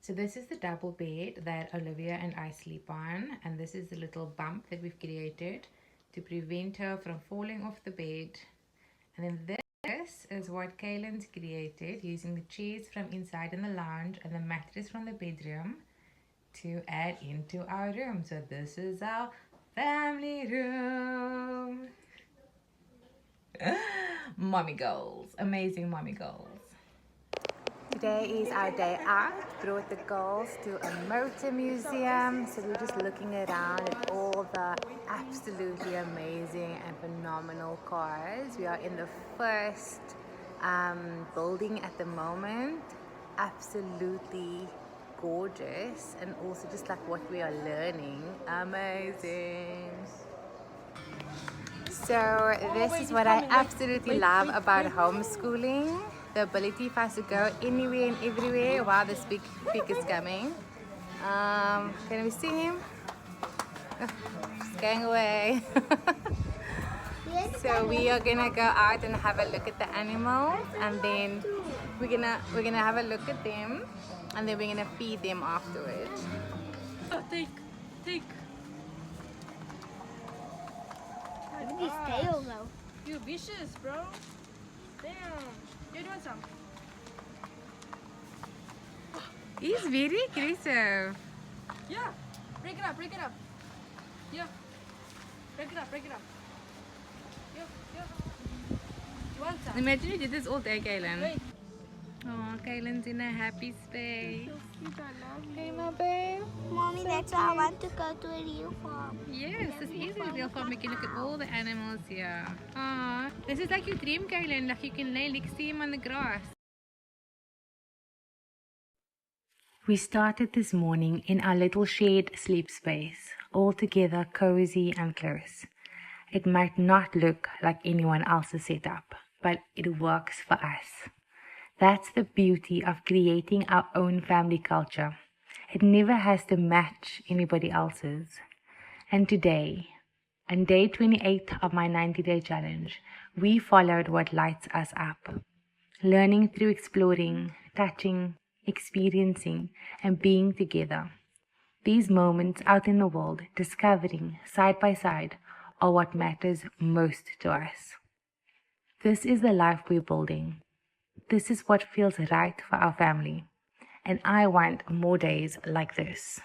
So this is the double bed that Olivia and I sleep on, and this is the little bump that we've created to prevent her from falling off the bed. And then this is what Kaylin's created using the chairs from inside in the lounge and the mattress from the bedroom to add into our room. So this is our family room. Mommy goals, amazing mommy goals. Today is our day out. Brought the girls to a motor museum, so we're just looking around at all the absolutely amazing and phenomenal cars. We are in the first building at the moment. Absolutely gorgeous, and also just like what we are learning, amazing. So this is what I absolutely love about homeschooling. The ability for us to go anywhere and everywhere while this big pig is coming. Can we see him? Oh, he's going away. So we are gonna go out and have a look at the animals, and then we're gonna have a look at them, and then we're gonna feed them afterwards. Oh, take. Look at his tail though. You vicious, bro. Damn. You're doing some. He's very aggressive. Yeah. Break it up. Yeah. Break it up. Yeah. You want some? Imagine you did this all day, Kaylin. Wait. Oh, Kaylin's in a happy space. So cute, I love Hey, my babe. Mommy, that's why I want to go to a real farm. Yes, this is a real farm. You can look at all the animals here. Oh, this is like your dream, Kaylin. Like you can lay next to him on the grass. We started this morning in our little shared sleep space, all together cozy and close. It might not look like anyone else's setup, but it works for us. That's the beauty of creating our own family culture. It never has to match anybody else's. And today, on day 28 of my 90-day challenge, we followed what lights us up. Learning through exploring, touching, experiencing, and being together. These moments out in the world, discovering side by side, are what matters most to us. This is the life we're building. This is what feels right for our family. And I want more days like this.